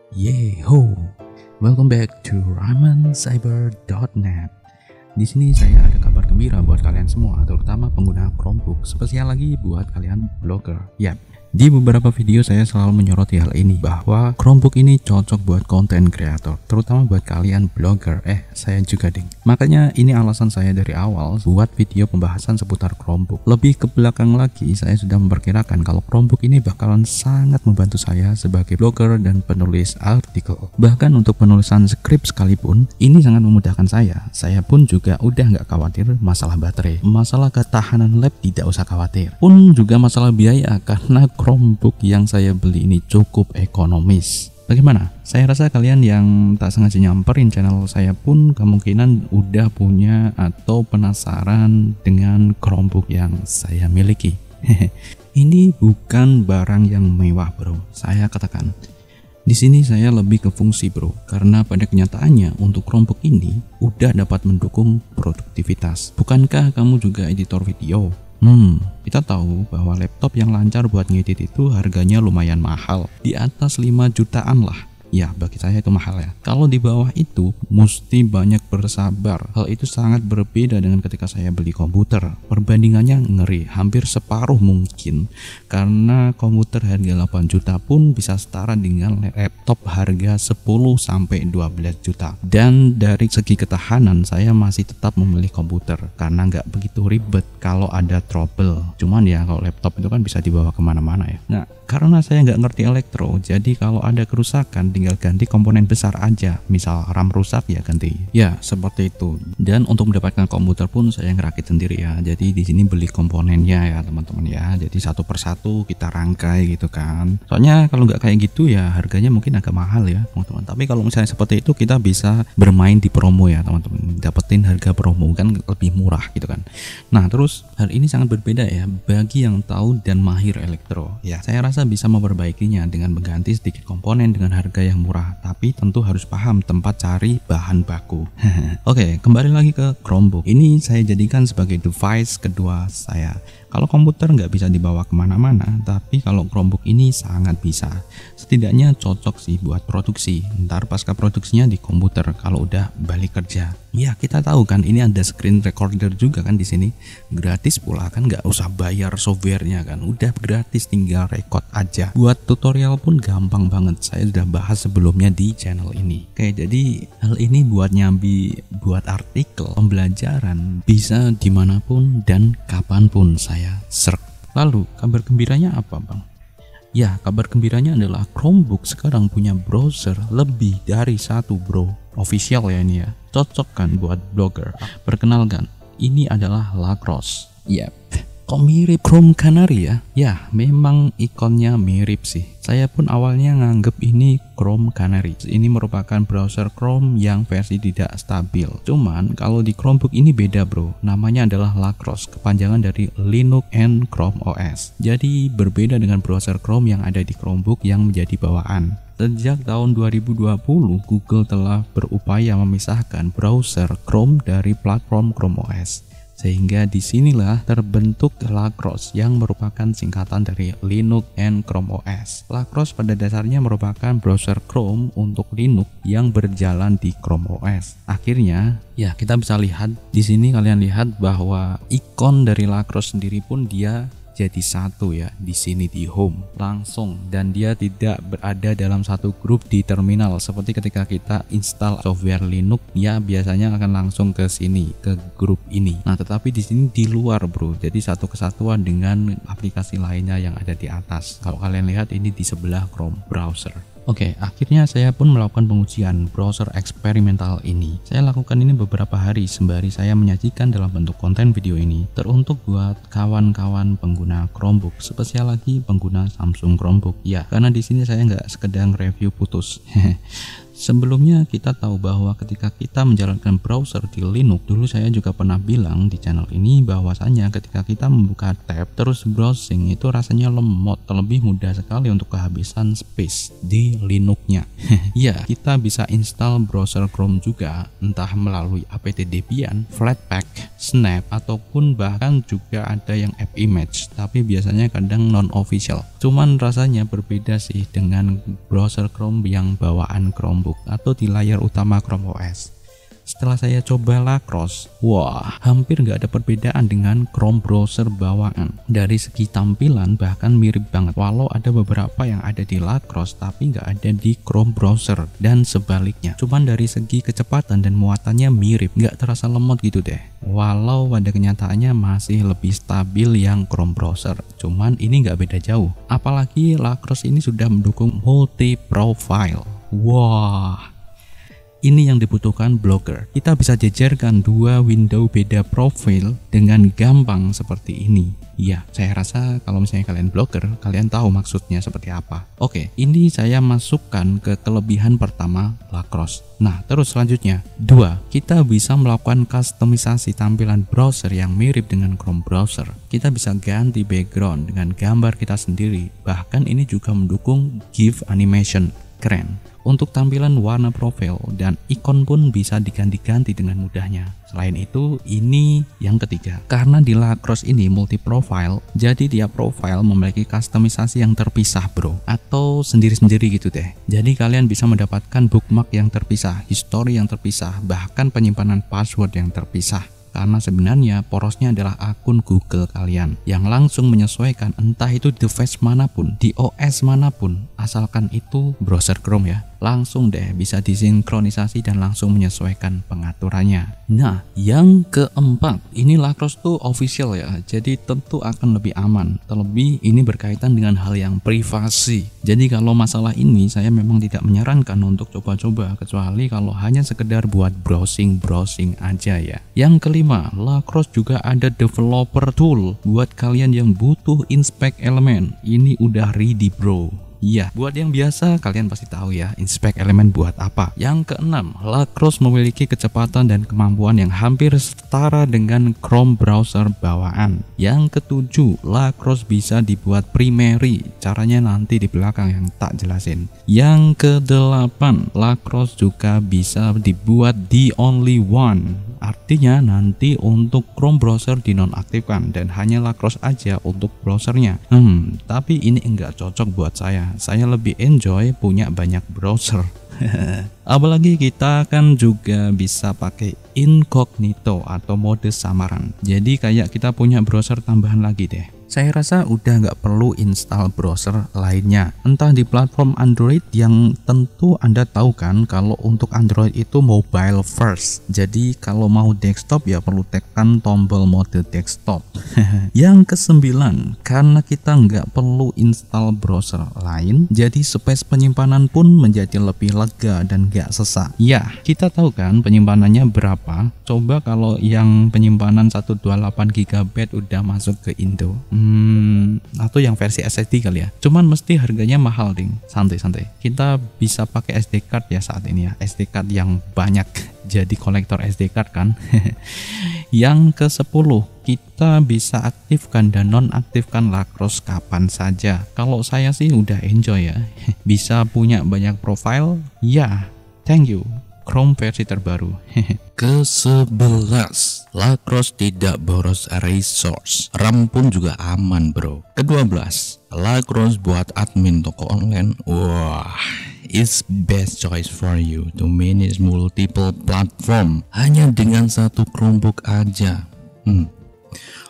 Yeho, welcome back to ramancyber.net. Di sini saya ada kabar gembira buat kalian semua, terutama pengguna Chromebook, spesial lagi buat kalian blogger. Yap, di beberapa video saya selalu menyoroti hal ini bahwa Chromebook ini cocok buat konten kreator, terutama buat kalian blogger. Saya juga ding. Makanya ini alasan saya dari awal buat video pembahasan seputar Chromebook. Lebih ke belakang lagi, saya sudah memperkirakan kalau Chromebook ini bakalan sangat membantu saya sebagai blogger dan penulis artikel. Bahkan untuk penulisan skrip sekalipun, ini sangat memudahkan saya. Saya pun juga udah nggak khawatir masalah baterai. Masalah ketahanan lab tidak usah khawatir. Pun juga masalah biaya, karena Chromebook yang saya beli ini cukup ekonomis. Bagaimana? Saya rasa kalian yang tak sengaja nyamperin channel saya pun kemungkinan udah punya atau penasaran dengan Chromebook yang saya miliki. Ini bukan barang yang mewah, bro. Saya katakan. Di sini saya lebih ke fungsi, bro, karena pada kenyataannya untuk Chromebook ini udah dapat mendukung produktivitas. Bukankah kamu juga editor video? Kita tahu bahwa laptop yang lancar buat ngedit itu harganya lumayan mahal, di atas 5 jutaan lah. Ya, bagi saya itu mahal ya. Kalau di bawah itu mesti banyak bersabar. Hal itu sangat berbeda dengan ketika saya beli komputer. Perbandingannya ngeri, hampir separuh mungkin. Karena komputer harga 8 juta pun bisa setara dengan laptop harga 10 sampai 12 juta. Dan dari segi ketahanan saya masih tetap memilih komputer karena nggak begitu ribet kalau ada trouble. Cuman ya kalau laptop itu kan bisa dibawa kemana-mana ya. Nah, karena saya nggak ngerti elektro, jadi kalau ada kerusakan tinggal ganti komponen besar aja. Misal RAM rusak ya ganti. Ya, seperti itu. Dan untuk mendapatkan komputer pun saya ngerakit sendiri ya. Jadi di sini beli komponennya ya teman-teman ya. Jadi satu persatu kita rangkai gitu kan. Soalnya kalau nggak kayak gitu ya harganya mungkin agak mahal ya teman-teman. Tapi kalau misalnya seperti itu kita bisa bermain di promo ya teman-teman. Dapetin harga promo kan lebih murah gitu kan. Nah terus hal ini sangat berbeda ya bagi yang tahu dan mahir elektro. Ya saya rasa bisa memperbaikinya dengan mengganti sedikit komponen dengan harga yang murah, tapi tentu harus paham tempat cari bahan baku. Oke, kembali lagi ke Chromebook. Ini saya jadikan sebagai device kedua saya. Kalau komputer nggak bisa dibawa kemana-mana, tapi kalau Chromebook ini sangat bisa. Setidaknya cocok sih buat produksi. Ntar pasca produksinya di komputer kalau udah balik kerja. Ya kita tahu kan ini ada screen recorder juga kan di sini. Gratis pula kan, nggak usah bayar softwarenya kan. Udah gratis, tinggal record aja. Buat tutorial pun gampang banget. Saya sudah bahas sebelumnya di channel ini. Oke, jadi hal ini buat nyambi, buat artikel, pembelajaran bisa dimanapun dan kapanpun saya serk. Lalu kabar gembiranya apa bang? Ya, kabar gembiranya adalah Chromebook sekarang punya browser lebih dari satu, bro. Official ya ini ya. Cocok kan buat blogger. Perkenalkan, ini adalah Lacrosse. Yap. Kok mirip Chrome Canary ya? Ya, memang ikonnya mirip sih. Saya pun awalnya nganggep ini Chrome Canary. Ini merupakan browser Chrome yang versi tidak stabil. Cuman kalau di Chromebook ini beda, bro. Namanya adalah Lacrosse, kepanjangan dari Linux and Chrome OS. Jadi berbeda dengan browser Chrome yang ada di Chromebook yang menjadi bawaan. Sejak tahun 2020, Google telah berupaya memisahkan browser Chrome dari platform Chrome OS. Sehingga disinilah terbentuk Lacrosse yang merupakan singkatan dari Linux and Chrome OS. Lacrosse pada dasarnya merupakan browser Chrome untuk Linux yang berjalan di Chrome OS. Akhirnya, ya kita bisa lihat di sini, kalian lihat bahwa ikon dari Lacrosse sendiri pun dia jadi satu ya di sini di home langsung, dan dia tidak berada dalam satu grup di terminal seperti ketika kita install software Linux ya biasanya akan langsung ke sini ke grup ini. Nah tetapi di sini di luar, bro, jadi satu kesatuan dengan aplikasi lainnya yang ada di atas. Kalau kalian lihat ini di sebelah Chrome browser. Oke, akhirnya saya pun melakukan pengujian browser eksperimental ini. Saya lakukan ini beberapa hari sembari saya menyajikan dalam bentuk konten video ini teruntuk buat kawan-kawan pengguna Chromebook, spesial lagi pengguna Samsung Chromebook. Ya, karena di sini saya nggak sekedar review putus. Sebelumnya kita tahu bahwa ketika kita menjalankan browser di Linux, dulu saya juga pernah bilang di channel ini bahwasanya ketika kita membuka tab terus browsing itu rasanya lemot, terlebih mudah sekali untuk kehabisan space di Linux-nya. Ya, kita bisa install browser Chrome juga, entah melalui apt Debian, Flatpak, Snap, ataupun bahkan juga ada yang app image, tapi biasanya kadang non-official. Cuman rasanya berbeda sih dengan browser Chrome yang bawaan Chromebook atau di layar utama Chrome OS. Setelah saya coba Lacrosse, wah, hampir nggak ada perbedaan dengan Chrome browser bawaan. Dari segi tampilan bahkan mirip banget, walau ada beberapa yang ada di Lacrosse tapi nggak ada di Chrome browser, dan sebaliknya. Cuman dari segi kecepatan dan muatannya mirip, nggak terasa lemot gitu deh. Walau pada kenyataannya masih lebih stabil yang Chrome browser, cuman ini nggak beda jauh. Apalagi Lacrosse ini sudah mendukung multi profile. Wah, ini yang dibutuhkan blogger. Kita bisa jejerkan dua window beda profil dengan gampang seperti ini. Ya, saya rasa kalau misalnya kalian blogger, kalian tahu maksudnya seperti apa. Oke, ini saya masukkan ke kelebihan pertama Lacrosse. Nah, terus selanjutnya, 2. Kita bisa melakukan customisasi tampilan browser yang mirip dengan Chrome browser. Kita bisa ganti background dengan gambar kita sendiri. Bahkan ini juga mendukung GIF animation. Keren. Untuk tampilan warna profil dan ikon pun bisa diganti-ganti dengan mudahnya. Selain itu, ini yang ketiga. Karena di Lacrosse ini multi profile, jadi tiap profile memiliki customisasi yang terpisah bro, atau sendiri-sendiri gitu deh. Jadi kalian bisa mendapatkan bookmark yang terpisah, history yang terpisah, bahkan penyimpanan password yang terpisah. Karena sebenarnya porosnya adalah akun Google kalian yang langsung menyesuaikan, entah itu device manapun, di OS manapun, asalkan itu browser Chrome ya. Langsung deh bisa disinkronisasi dan langsung menyesuaikan pengaturannya. Nah, yang keempat, ini Lacrosse tuh official ya, jadi tentu akan lebih aman. Terlebih ini berkaitan dengan hal yang privasi. Jadi kalau masalah ini saya memang tidak menyarankan untuk coba-coba, kecuali kalau hanya sekedar buat browsing aja ya. Yang kelima, Lacrosse juga ada developer tool buat kalian yang butuh inspect elemen. Ini udah ready bro. Iya, buat yang biasa kalian pasti tahu ya inspect elemen buat apa. Yang keenam, Lacrosse memiliki kecepatan dan kemampuan yang hampir setara dengan Chrome browser bawaan. Yang ketujuh, Lacrosse bisa dibuat primary, caranya nanti di belakang yang tak jelasin. Yang kedelapan, Lacrosse juga bisa dibuat the only one. Artinya nanti untuk Chrome browser dinonaktifkan dan hanya Lacrosse aja untuk browsernya. Tapi ini enggak cocok buat saya. Saya lebih enjoy punya banyak browser. Apalagi kita kan juga bisa pakai incognito atau mode samaran. Jadi kayak kita punya browser tambahan lagi deh. Saya rasa udah nggak perlu install browser lainnya, entah di platform Android yang tentu Anda tahu kan kalau untuk Android itu mobile first. Jadi kalau mau desktop ya perlu tekan tombol mode desktop. Yang kesembilan, karena kita nggak perlu install browser lain, jadi space penyimpanan pun menjadi lebih lega dan nggak sesak. Ya, kita tahu kan penyimpanannya berapa? Coba kalau yang penyimpanan 128 GB udah masuk ke Indo. Atau yang versi SSD kali ya. Cuman mesti harganya mahal ding. Santai-santai. Kita bisa pakai SD card ya saat ini ya. SD card yang banyak. Jadi kolektor SD card kan. Yang ke-10, kita bisa aktifkan dan nonaktifkan Lacrosse kapan saja. Kalau saya sih udah enjoy ya. Bisa punya banyak profile. Ya, thank you. Chrome versi terbaru. Ke-11, Lacrosse tidak boros resource, RAM pun juga aman bro. Ke-12, Lacrosse buat admin toko online. Wah, it's best choice for you to manage multiple platform hanya dengan satu Chromebook aja.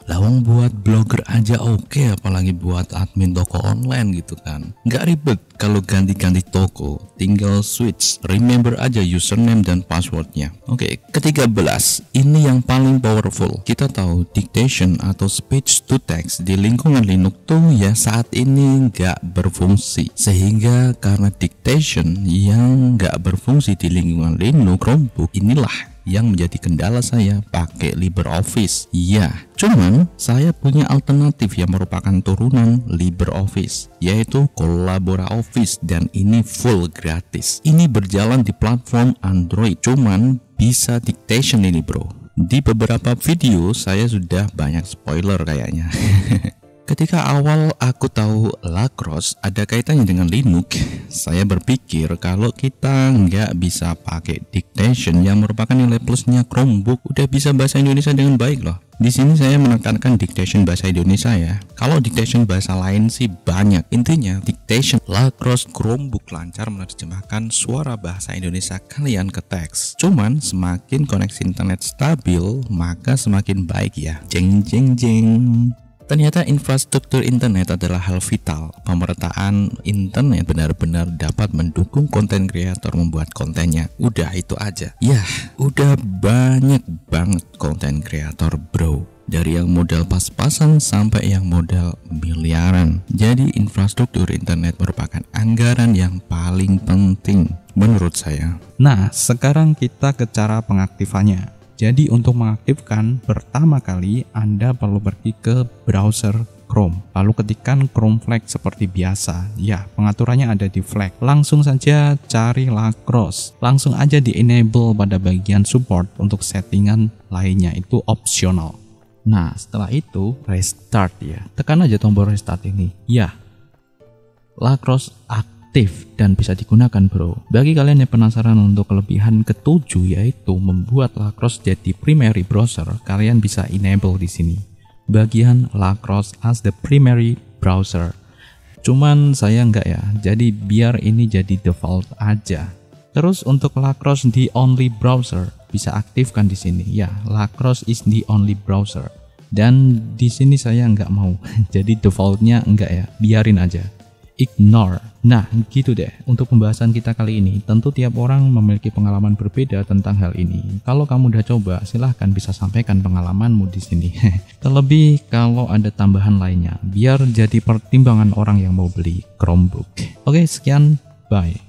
Lawang buat blogger aja oke, apalagi buat admin toko online gitu kan. Nggak ribet kalau ganti-ganti toko, tinggal switch, remember aja username dan passwordnya. Oke, ke-13, ini yang paling powerful. Kita tahu dictation atau speech to text di lingkungan Linux tuh ya saat ini nggak berfungsi. Sehingga karena dictation yang nggak berfungsi di lingkungan Linux Chromebook, inilah yang menjadi kendala saya pakai LibreOffice. Iya, Cuman saya punya alternatif yang merupakan turunan LibreOffice, yaitu CollaboraOffice, dan ini full gratis. Ini berjalan di platform Android, cuman bisa dictation ini bro. Di beberapa video saya sudah banyak spoiler kayaknya. Ketika awal aku tahu Lacrosse ada kaitannya dengan Linux, saya berpikir kalau kita nggak bisa pakai dictation yang merupakan nilai plusnya Chromebook, udah bisa bahasa Indonesia dengan baik loh. Di sini saya menekankan dictation bahasa Indonesia ya. Kalau dictation bahasa lain sih banyak. Intinya dictation Lacrosse Chromebook lancar menerjemahkan suara bahasa Indonesia kalian ke teks. Cuman semakin koneksi internet stabil, maka semakin baik ya. Jeng jeng jeng. Ternyata infrastruktur internet adalah hal vital. Pemerataan internet benar-benar dapat mendukung konten kreator membuat kontennya. Udah itu aja. Yah, udah banyak banget konten kreator bro. Dari yang modal pas-pasan sampai yang modal miliaran. Jadi infrastruktur internet merupakan anggaran yang paling penting menurut saya. Nah, sekarang kita ke cara pengaktifannya. Jadi untuk mengaktifkan, pertama kali Anda perlu pergi ke browser Chrome. Lalu ketikkan Chrome flag seperti biasa. Ya, pengaturannya ada di flag. Langsung saja cari Lacrosse. Langsung aja di enable pada bagian support. Untuk settingan lainnya itu opsional. Nah, setelah itu restart ya. Tekan aja tombol restart ini. Ya, Lacrosse aktif dan bisa digunakan bro. Bagi kalian yang penasaran untuk kelebihan ketujuh, yaitu membuat Lacrosse jadi primary browser, kalian bisa enable di sini. Bagian Lacrosse as the primary browser. Cuman saya enggak ya. Jadi biar ini jadi default aja. Terus untuk Lacrosse the only browser bisa aktifkan di sini. Ya, Lacrosse is the only browser. Dan di sini saya enggak mau. Jadi defaultnya enggak ya. Biarin aja. Ignore. Nah gitu deh untuk pembahasan kita kali ini. Tentu tiap orang memiliki pengalaman berbeda tentang hal ini. Kalau kamu udah coba, silahkan bisa sampaikan pengalamanmu di sini. Terlebih kalau ada tambahan lainnya, biar jadi pertimbangan orang yang mau beli Chromebook. Oke, sekian, bye.